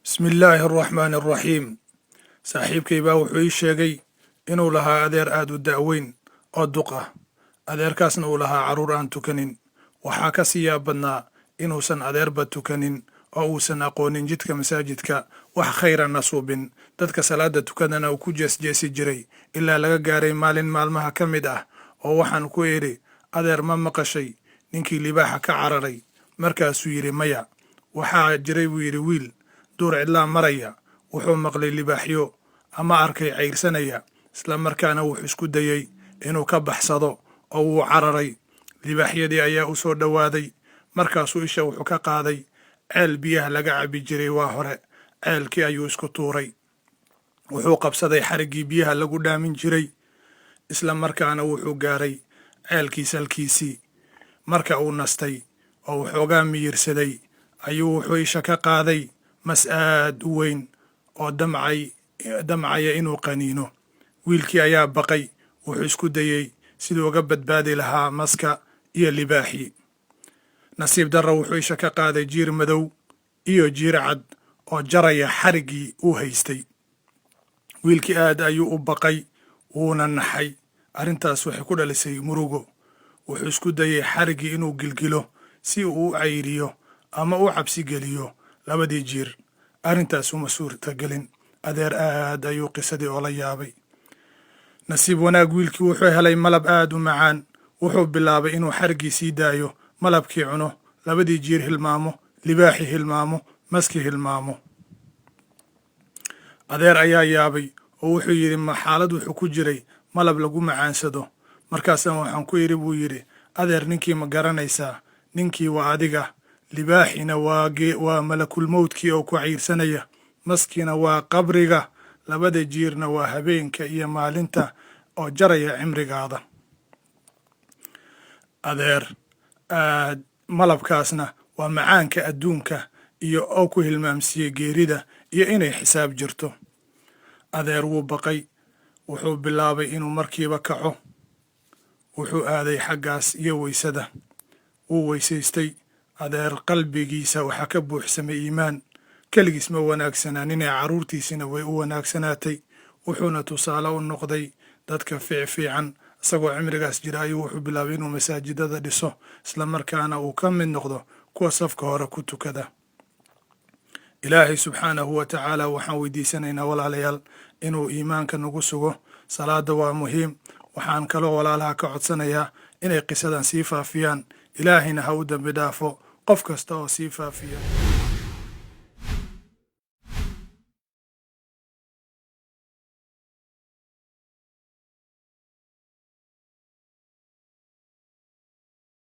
بسم الله الرحمن الرحيم. saaxiibkay baa wuxuu ii sheegay inuu lahaa adeer aad u da'weyn oo duq ah adeerkaasna uu lahaa carruur aan tukanin waxaa ka sii yaab badnaa inuusan adeerba tukanin oo uusan aqoonin jidka masaajidka wax khayrana suubin dadka salaada tukadana uu ku jeesjeesi jiray ilaa laga gaaray maalin maalmaha ka mid ah oo waxaan ku idhi adeer ma maqashay ninkii libaaxa ka cararay markaasuu yidhi maya waxaa jiray buu yidhi wiil duur cidlaa maraya wuxuu maqlay libaaxyo ama arkay cayrsanaya isla markaana wuxuu isku dayey inuu ka baxsado oo wuu cararay libaaxyadii ayaa u soo dhowaaday markaasuu isha wuxuu ka qaaday ceel biyaha laga cabi jiray waa hore ceelkii ayuu isku tuuray wuxuu qabsaday xariggii biyaha lagu dhaamin jiray isla markaana wuxuu gaaray ceelkii salkiisii marka uu nastay oo waxoogaa miyirsaday ayuu wuxuu isha ka qaaday mas aad u weyn oo damcaya inuu qaniino wiilkii ayaa baqay wuxuu isku dayey siduu uga badbaadi lahaa maska iyo libaaxii nasiib darro wuxuu isha ka qaaday jiir madow iyo jiir cad oo jaraya xariggii uu haystay wiilkii aad ayuu u baqay wuuna naxay arrintaas waxay ku dhalisay murugo wuxuu isku dayey xariggii inuu gilgilo si uu u cayriyo ama u cabsi geliyo labadii jiir arrintaas uma suurtagelin adeer aad ayuu qisadii oola yaabay nasiib wanaag wiilkii wuxuu helay malab aad u macaan wuxuu bilaabay inuu xariggii sii daayo malabkii cuno labadii jiir hilmaamo libaaxii hilmaamo maskii hilmaamo adeer ayaa yaabay oo wuxuu yidhi ma xaalad wuxuu ku jiray malab lagu macaansado markaasaan waxaan ku idhi buu yidhi adeer ninkii ma garanaysaa ninkii waa adiga libaaxina waa malakulmowdkii oo ku ciirsanaya maskiina waa qabriga labada jiirna waa habeenka iyo maalinta oo jaraya cimrigaada adeer malabkaasna waa macaanka adduunka iyo oo ku hilmaamsiiyey geerida iyo inay xisaab jirto adeer wuu baqay wuxuu bilaabay inuu markiiba kaco wuxuu aaday xaggaas iyo weysada wuu weysaystay adeer qalbigiisa waxaa ka buuxsamay iimaan keligiis ma wanaagsanaaninee carruurtiisina way u wanaagsanaatay wuxuuna tusaale u noqday dadka fiican isagoo cimrigaas jira ayuu wuxuu bilaabay inuu masaajidada dhiso isla markaana uu ka mid noqdo kuwa safka hore ku tukada ilaahay subxaanahu wa tacaala waxaan weydiisanaynaa walaalayaal inuu iimaanka nagu sugo salaada waa muhiim waxaan kaloo walaalaha ka codsanayaa inay qisadan sii faafiyaan ilaahayna ha u dambi dhaafo qof kasta oo sii faafiya